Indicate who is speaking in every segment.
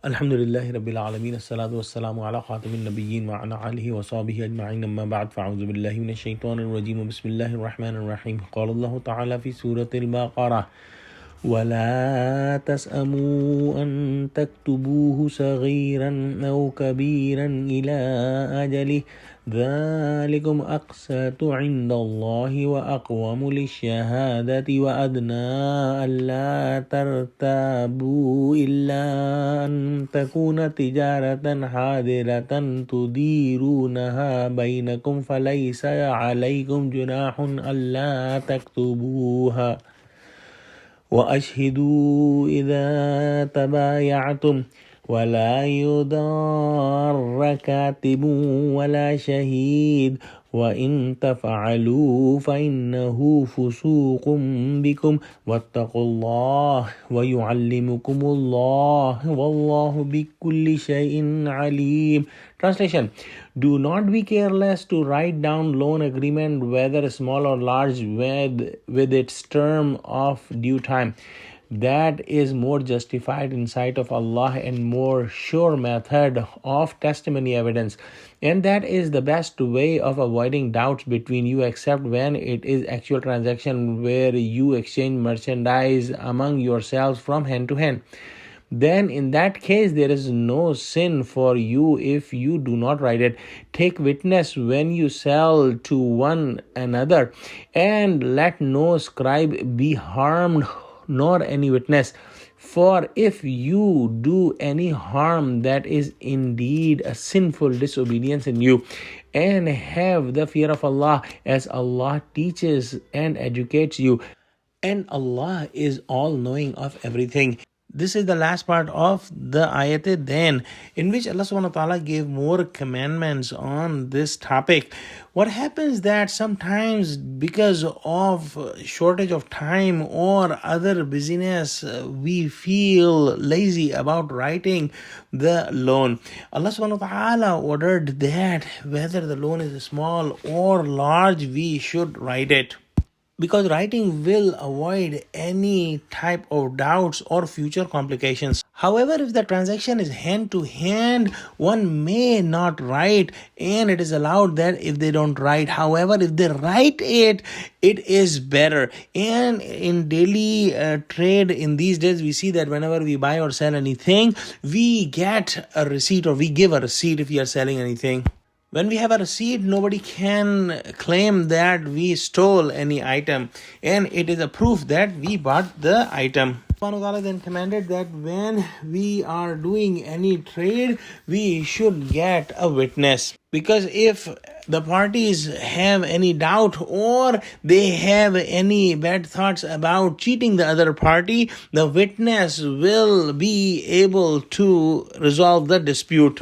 Speaker 1: Alhamdulillahi Rabbil Alameen. As-salatu was-salamu ala khatamin nabiyyin wa ala alihi wa sahbihi ajma'in. Amma ba'd. Fa'udhu billahi minash shaitanir rajim. Bismillahir rahmanir rahim. Qala Allahu ta'ala fi suratil Baqarah. ولا تسأموا أن تكتبوه صغيرا أو كبيرا إلى أجله ذلكم أقسط عند الله وأقوم للشهادة وأدنى ألا ترتابوا إلا أن تكون تجارة حاضرة تديرونها بينكم فليس عليكم جناح ألا تكتبوها وأشهدوا إذا تبايعتم ولا يضار كاتب ولا شهيد وإن تفعلوا فإنه فسوق بكم واتقوا الله ويعلمكم الله والله بكل شيء عليم. Translation: Do not be careless to write down loan agreement, whether small or large, with its term of due time. That is more justified in sight of Allah and more sure method of testimony evidence. And that is the best way of avoiding doubts between you, except when it is actual transaction where you exchange merchandise among yourselves from hand to hand. Then in that case there is no sin for you if you do not write it. Take witness when you sell to one another, and let no scribe be harmed nor any witness. For if you do any harm, that is indeed a sinful disobedience in you. And have the fear of Allah, as Allah teaches and educates you. And Allah is all-knowing of everything. This is the last part of the ayat then, in which Allah subhanahu wa ta'ala gave more commandments on this topic. What happens that sometimes because of shortage of time or other busyness, we feel lazy about writing the loan. Allah subhanahu wa ta'ala ordered that whether the loan is small or large, we should write it, because writing will avoid any type of doubts or future complications. However, if the transaction is hand to hand, one may not write, and it is allowed that if they don't write. However, if they write it, it is better. And in daily trade in these days, we see that whenever we buy or sell anything, we get a receipt, or we give a receipt if we are selling anything. When we have a receipt, nobody can claim that we stole any item, and it is a proof that we bought the item. Subhanahu wa ta'ala then commanded that when we are doing any trade, we should get a witness, because if the parties have any doubt or they have any bad thoughts about cheating the other party, the witness will be able to resolve the dispute.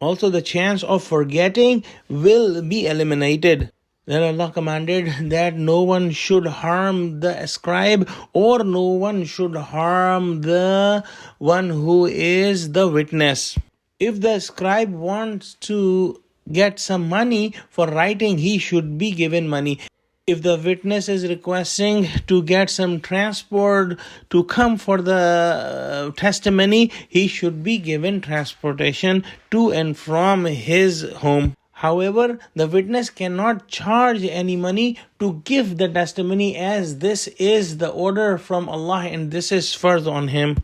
Speaker 1: Also, the chance of forgetting will be eliminated. Then Allah commanded that no one should harm the scribe, or no one should harm the one who is the witness. If the scribe wants to get some money for writing, he should be given money. If the witness is requesting to get some transport to come for the testimony, he should be given transportation to and from his home. However, the witness cannot charge any money to give the testimony, as this is the order from Allah and this is fard on him.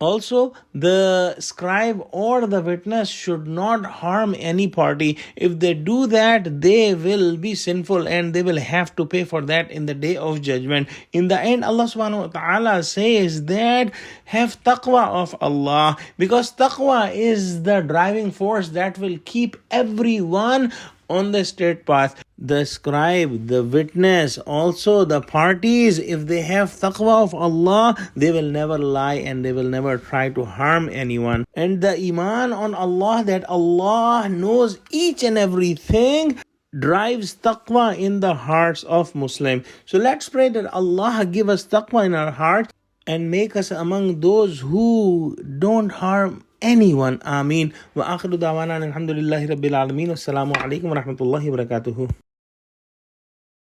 Speaker 1: Also, the scribe or the witness should not harm any party. If they do that, they will be sinful and they will have to pay for that in the day of judgment. In the end, Allah subhanahu wa ta'ala says that have taqwa of Allah, because taqwa is the driving force that will keep everyone on the straight path. The scribe, the witness, also the parties, if they have taqwa of Allah, they will never lie and they will never try to harm anyone. And the iman on Allah, that Allah knows each and everything, drives taqwa in the hearts of Muslims. So let's pray that Allah give us taqwa in our hearts and make us among those who don't harm anyone. Ameen. Wa akhiru da'wana alhamdulillahi rabbil alameen. Wassalamu alaikum wa rahmatullahi wa barakatuhu.